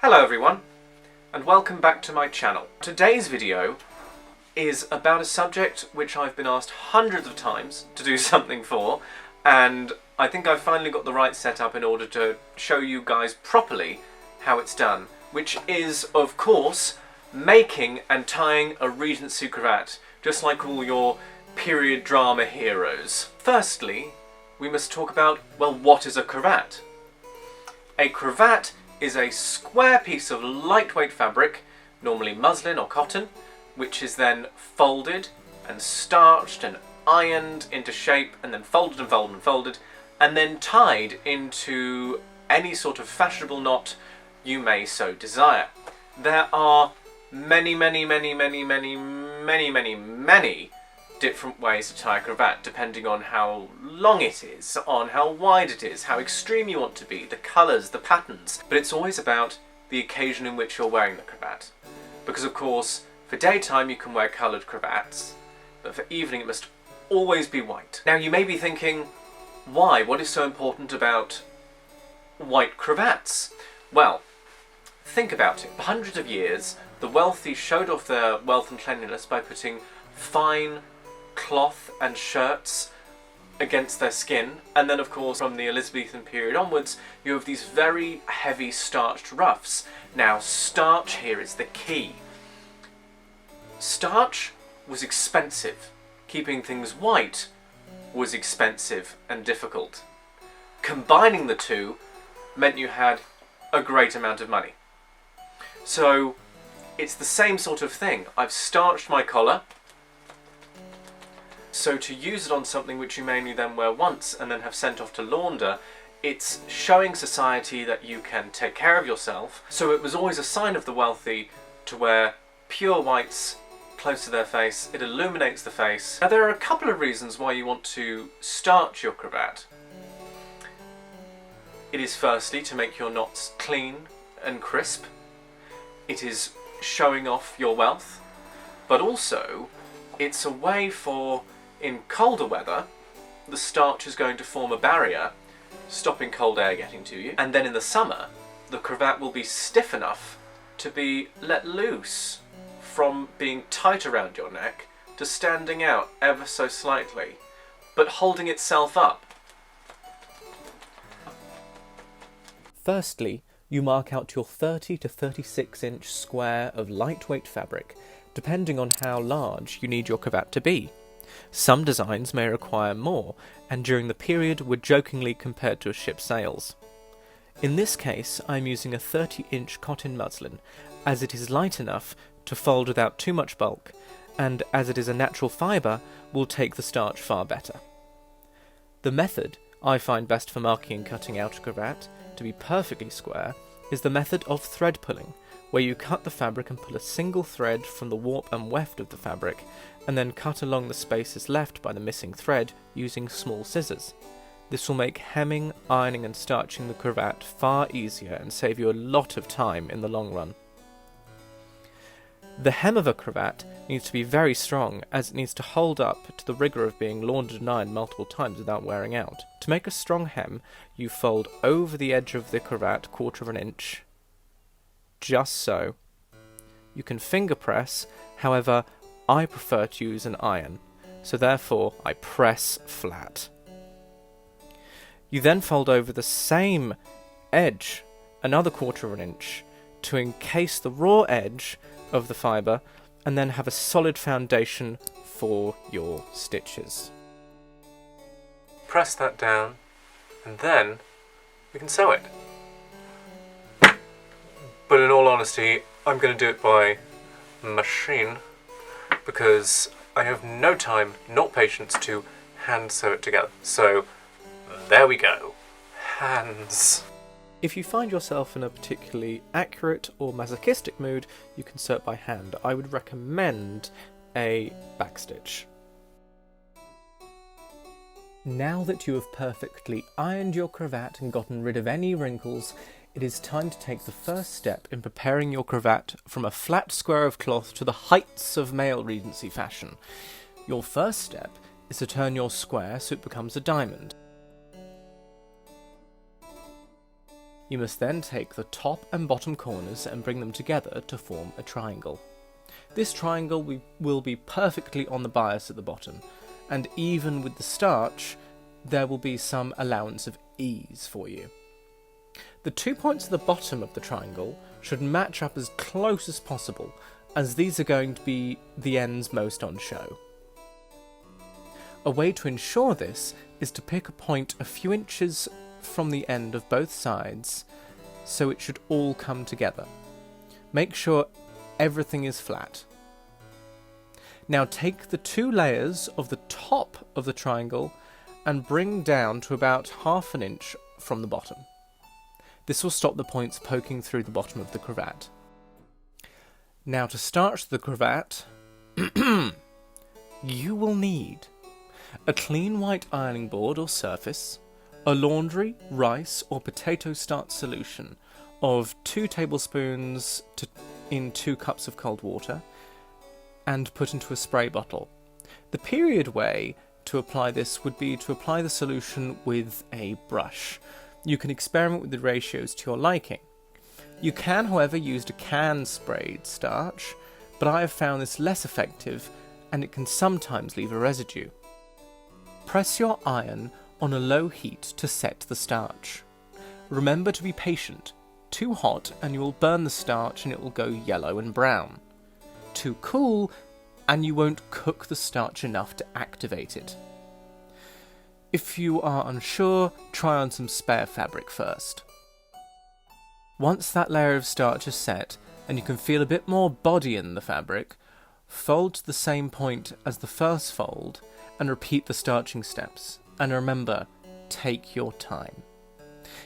Hello everyone, and welcome back to my channel. Today's video is about a subject which I've been asked hundreds of times to do something for, and I think I've finally got the right setup in order to show you guys properly how it's done, which is, of course, making and tying a Regency cravat, just like all your period drama heroes. Firstly, we must talk about, well, what is a cravat? A cravat is a square piece of lightweight fabric, normally muslin or cotton, which is then folded and starched and ironed into shape and then folded and folded and folded and then tied into any sort of fashionable knot you may so desire. There are many different ways to tie a cravat, depending on how long it is, on how wide it is, how extreme you want to be, the colours, the patterns. But it's always about the occasion in which you're wearing the cravat. Because of course, for daytime you can wear coloured cravats, but for evening it must always be white. Now you may be thinking, why? What is so important about white cravats? Well, think about it. For hundreds of years, the wealthy showed off their wealth and cleanliness by putting fine cloth and shirts against their skin, and then of course from the Elizabethan period onwards you have these very heavy starched ruffs. Now starch here is the key. Starch was expensive. Keeping things white was expensive and difficult. Combining the two meant you had a great amount of money. So it's the same sort of thing. I've starched my collar, so to use it on something which you may only then wear once and then have sent off to launder, it's showing society that you can take care of yourself. So it was always a sign of the wealthy to wear pure whites close to their face. It illuminates the face. Now there are a couple of reasons why you want to starch your cravat. It is firstly to make your knots clean and crisp. It is showing off your wealth, but also it's a way for, in colder weather, the starch is going to form a barrier, stopping cold air getting to you, and then in the summer the cravat will be stiff enough to be let loose from being tight around your neck to standing out ever so slightly, but holding itself up. Firstly, you mark out your 30 to 36 inch square of lightweight fabric, depending on how large you need your cravat to be. Some designs may require more, and during the period were jokingly compared to a ship's sails. In this case, I'm using a 30 inch cotton muslin, as it is light enough to fold without too much bulk, and as it is a natural fibre, will take the starch far better. The method I find best for marking and cutting out a cravat to be perfectly square is the method of thread pulling, where you cut the fabric and pull a single thread from the warp and weft of the fabric, and then cut along the spaces left by the missing thread using small scissors. This will make hemming, ironing and starching the cravat far easier and save you a lot of time in the long run. The hem of a cravat needs to be very strong, as it needs to hold up to the rigour of being laundered and ironed multiple times without wearing out. To make a strong hem, you fold over the edge of the cravat 1/4 inch, just so. You can finger press, however I prefer to use an iron, so therefore I press flat. You then fold over the same edge another 1/4 inch to encase the raw edge of the fibre, and then have a solid foundation for your stitches. Press that down, and then we can sew it. But in all honesty, I'm going to do it by machine, because I have no time nor patience to hand sew it together. So there we go. Hands. If you find yourself in a particularly accurate or masochistic mood, you can sew it by hand. I would recommend a backstitch. Now that you have perfectly ironed your cravat and gotten rid of any wrinkles, it is time to take the first step in preparing your cravat from a flat square of cloth to the heights of male Regency fashion. Your first step is to turn your square so it becomes a diamond. You must then take the top and bottom corners and bring them together to form a triangle. This triangle will be perfectly on the bias at the bottom, and even with the starch, there will be some allowance of ease for you. The 2 points at the bottom of the triangle should match up as close as possible, as these are going to be the ends most on show. A way to ensure this is to pick a point a few inches from the end of both sides, so it should all come together. Make sure everything is flat. Now take the 2 layers of the top of the triangle and bring down to about ½ inch from the bottom. This will stop the points poking through the bottom of the cravat. Now to starch the cravat, you will need a clean white ironing board or surface, a laundry, rice or potato starch solution of 2 tablespoons in 2 cups of cold water, and put into a spray bottle. The period way to apply this would be to apply the solution with a brush. You can experiment with the ratios to your liking. You can, however, use a can sprayed starch, but I have found this less effective and it can sometimes leave a residue. Press your iron on a low heat to set the starch. Remember to be patient. Too hot and you will burn the starch and it will go yellow and brown. Too cool and you won't cook the starch enough to activate it. If you are unsure, try on some spare fabric first. Once that layer of starch is set and you can feel a bit more body in the fabric, fold to the same point as the first fold and repeat the starching steps. And remember, take your time.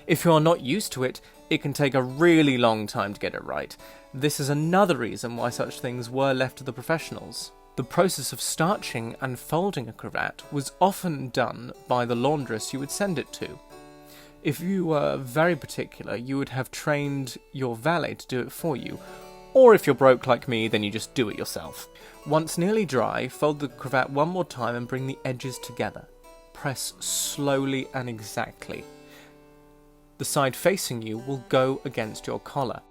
If you are not used to it, it can take a really long time to get it right. This is another reason why such things were left to the professionals. The process of starching and folding a cravat was often done by the laundress you would send it to. If you were very particular, you would have trained your valet to do it for you, or if you're broke like me, then you just do it yourself. Once nearly dry, fold the cravat one more time and bring the edges together. Press slowly and exactly. The side facing you will go against your collar.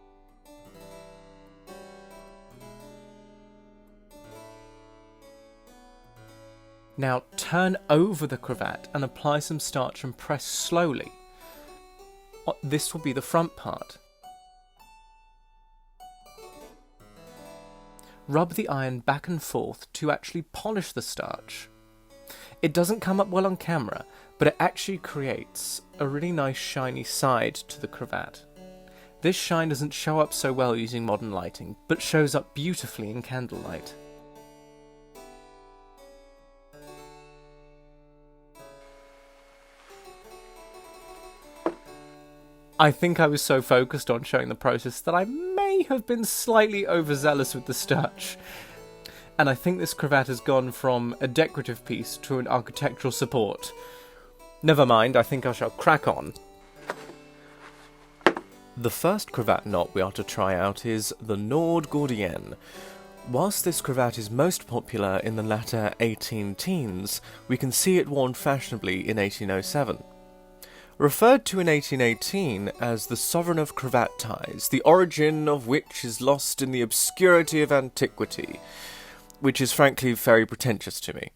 Now turn over the cravat and apply some starch and press slowly. This will be the front part. Rub the iron back and forth to actually polish the starch. It doesn't come up well on camera, but it actually creates a really nice shiny side to the cravat. This shine doesn't show up so well using modern lighting, but shows up beautifully in candlelight. I think I was so focused on showing the process that I may have been slightly overzealous with the starch. And I think this cravat has gone from a decorative piece to an architectural support. Never mind, I think I shall crack on. The first cravat knot we are to try out is the Nord Gordien. Whilst this cravat is most popular in the latter 18 teens, we can see it worn fashionably in 1807. Referred to in 1818 as the sovereign of cravat ties, the origin of which is lost in the obscurity of antiquity, which is frankly very pretentious to me.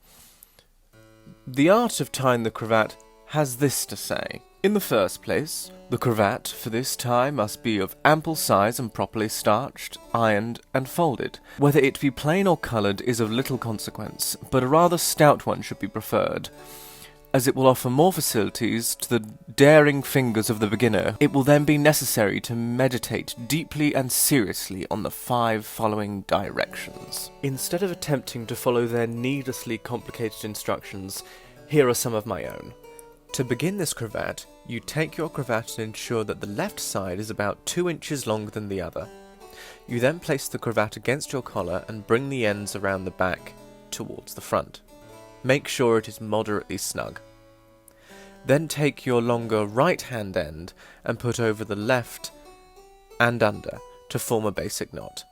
The art of tying the cravat has this to say. In the first place, the cravat for this tie must be of ample size and properly starched, ironed, and folded. Whether it be plain or coloured is of little consequence, but a rather stout one should be preferred, as it will offer more facilities to the daring fingers of the beginner. It will then be necessary to meditate deeply and seriously on the 5 following directions. Instead of attempting to follow their needlessly complicated instructions, here are some of my own. To begin this cravat, you take your cravat and ensure that the left side is about 2 inches longer than the other. You then place the cravat against your collar and bring the ends around the back towards the front. Make sure it is moderately snug. Then take your longer right hand end and put over the left and under to form a basic knot.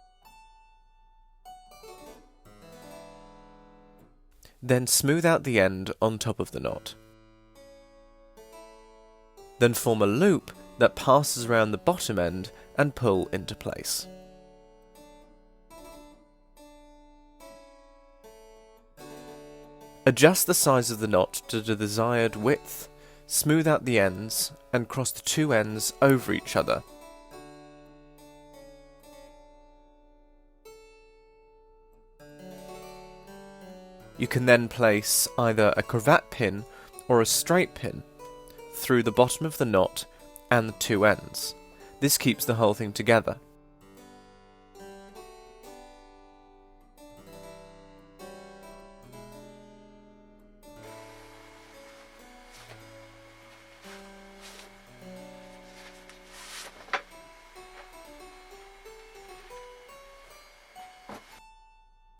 Then smooth out the end on top of the knot. Then form a loop that passes around the bottom end and pull into place. Adjust the size of the knot to the desired width, smooth out the ends, and cross the two ends over each other. You can then place either a cravat pin or a straight pin through the bottom of the knot and the two ends. This keeps the whole thing together.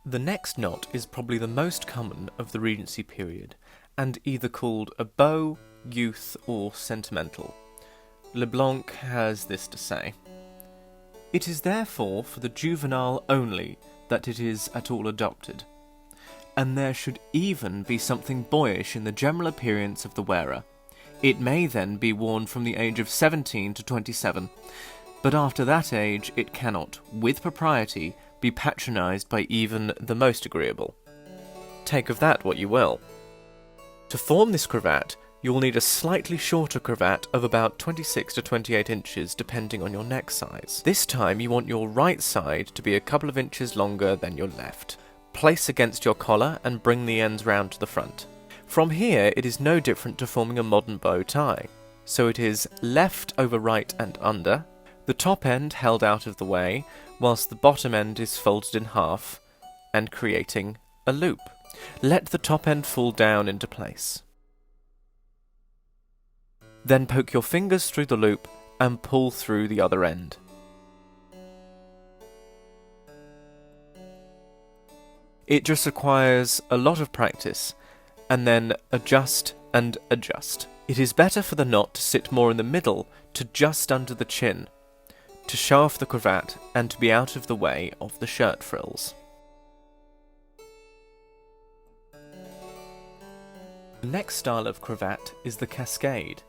The next knot is probably the most common of the Regency period, and either called a beau, youth, or sentimental. Leblanc has this to say: "It is therefore for the juvenile only that it is at all adopted, and there should even be something boyish in the general appearance of the wearer. It may then be worn from the age of 17 to 27, but after that age it cannot, with propriety, be patronised by even the most agreeable." Take of that what you will. To form this cravat, you will need a slightly shorter cravat of about 26 to 28 inches depending on your neck size. This time you want your right side to be a couple of inches longer than your left. Place against your collar and bring the ends round to the front. From here it is no different to forming a modern bow tie. So it is left over right and under, the top end held out of the way, whilst the bottom end is folded in half and creating a loop. Let the top end fall down into place. Then poke your fingers through the loop and pull through the other end. It just requires a lot of practice, and then adjust and adjust. It is better for the knot to sit more in the middle to just under the chin, to show off the cravat and to be out of the way of the shirt frills. The next style of cravat is the Cascade,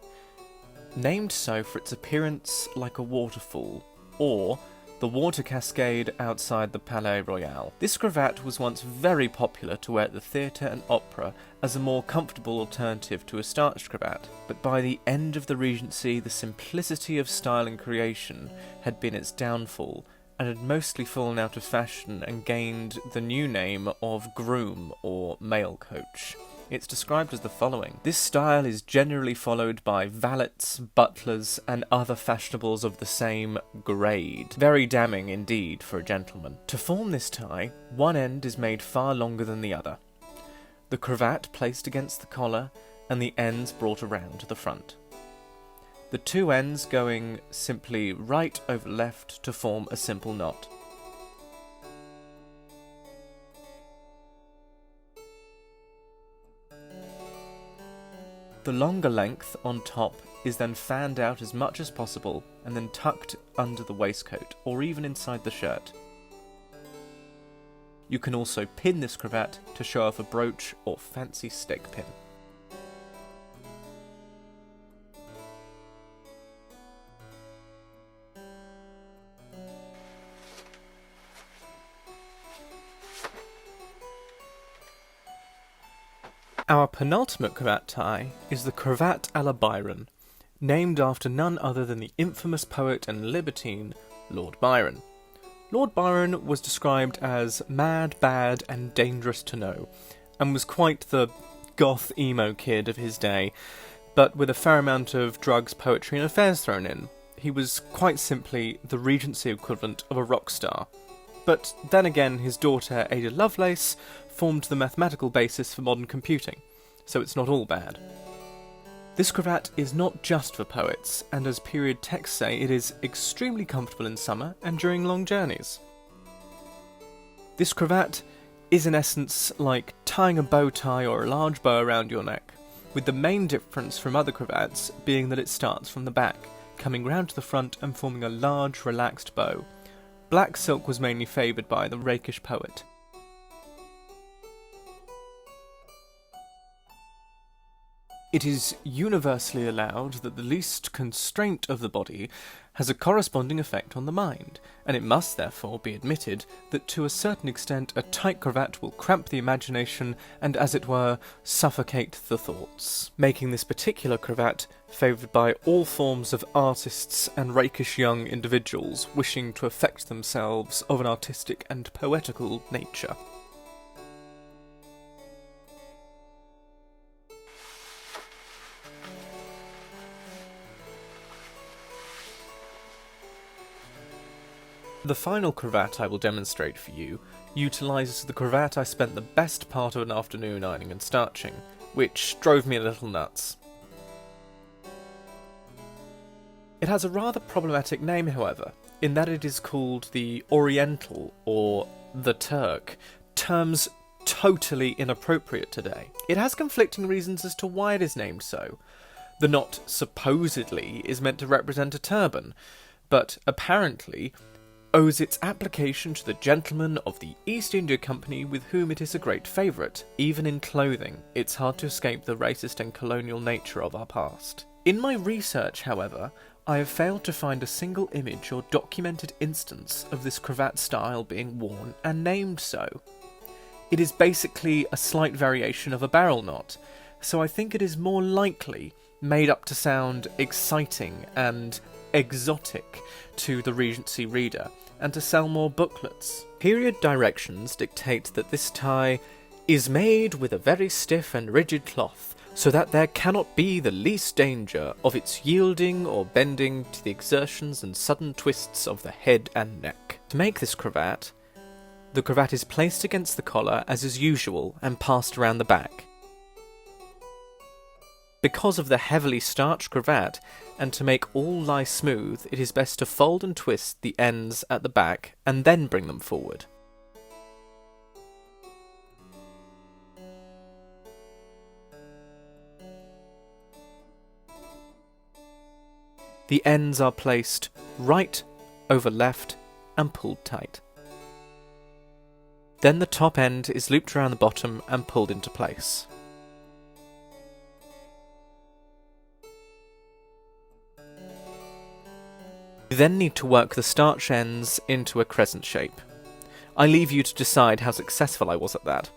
named so for its appearance like a waterfall, or the water cascade outside the Palais Royal. This cravat was once very popular to wear at the theatre and opera as a more comfortable alternative to a starched cravat, but by the end of the Regency the simplicity of style and creation had been its downfall, and had mostly fallen out of fashion and gained the new name of groom or mail coach. It's described as the following: "This style is generally followed by valets, butlers, and other fashionables of the same grade." Very damning indeed for a gentleman. To form this tie, one end is made far longer than the other, the cravat placed against the collar, and the ends brought around to the front. The two ends going simply right over left to form a simple knot. The longer length on top is then fanned out as much as possible and then tucked under the waistcoat or even inside the shirt. You can also pin this cravat to show off a brooch or fancy stick pin. Our penultimate cravat tie is the Cravat Alibiran, named after none other than the infamous poet and libertine Lord Byron. Lord Byron was described as mad, bad, and dangerous to know, and was quite the goth emo kid of his day, but with a fair amount of drugs, poetry, and affairs thrown in. He was quite simply the Regency equivalent of a rock star. But then again, his daughter Ada Lovelace formed the mathematical basis for modern computing, so it's not all bad. This cravat is not just for poets, and as period texts say, it is extremely comfortable in summer and during long journeys. This cravat is in essence like tying a bow tie or a large bow around your neck, with the main difference from other cravats being that it starts from the back, coming round to the front and forming a large relaxed bow. Black silk was mainly favoured by the rakish poet. It is universally allowed that the least constraint of the body has a corresponding effect on the mind, and it must therefore be admitted that to a certain extent a tight cravat will cramp the imagination and, as it were, suffocate the thoughts, making this particular cravat favoured by all forms of artists and rakish young individuals wishing to affect themselves of an artistic and poetical nature. The final cravat I will demonstrate for you utilises the cravat I spent the best part of an afternoon ironing and starching, which drove me a little nuts. It has a rather problematic name, however, in that it is called the Oriental or the Turk, terms totally inappropriate today. It has conflicting reasons as to why it is named so. The knot supposedly is meant to represent a turban, but apparently owes its application to the gentlemen of the East India Company with whom it is a great favourite. Even in clothing, it's hard to escape the racist and colonial nature of our past. In my research, however, I have failed to find a single image or documented instance of this cravat style being worn and named so. It is basically a slight variation of a barrel knot, so I think it is more likely made up to sound exciting and exotic to the Regency reader, and to sell more booklets. Period directions dictate that this tie is made with a very stiff and rigid cloth, so that there cannot be the least danger of its yielding or bending to the exertions and sudden twists of the head and neck. To make this cravat, the cravat is placed against the collar as is usual and passed around the back. Because of the heavily starched cravat, and to make all lie smooth, it is best to fold and twist the ends at the back and then bring them forward. The ends are placed right over left and pulled tight. Then the top end is looped around the bottom and pulled into place. You then need to work the starch ends into a crescent shape. I leave you to decide how successful I was at that.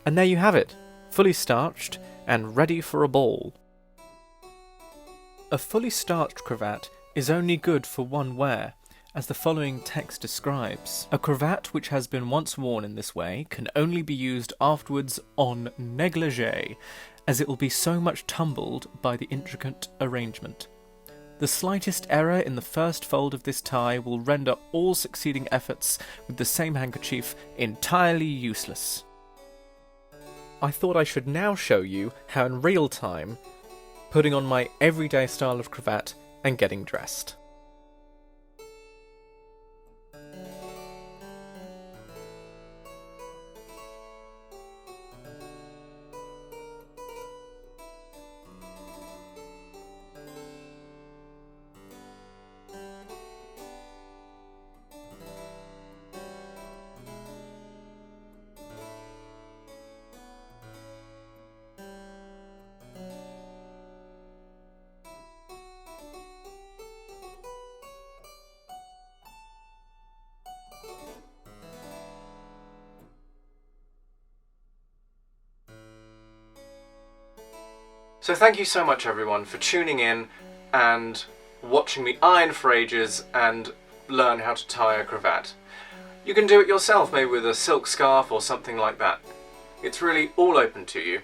And there you have it, fully starched and ready for a ball. A fully starched cravat is only good for one wear, as the following text describes. A cravat which has been once worn in this way can only be used afterwards en negligé, as it will be so much tumbled by the intricate arrangement. The slightest error in the first fold of this tie will render all succeeding efforts with the same handkerchief entirely useless. I thought I should now show you how in real time putting on my everyday style of cravat and getting dressed. So thank you so much everyone for tuning in and watching me iron for ages and learn how to tie a cravat. You can do it yourself, maybe with a silk scarf or something like that. It's really all open to you.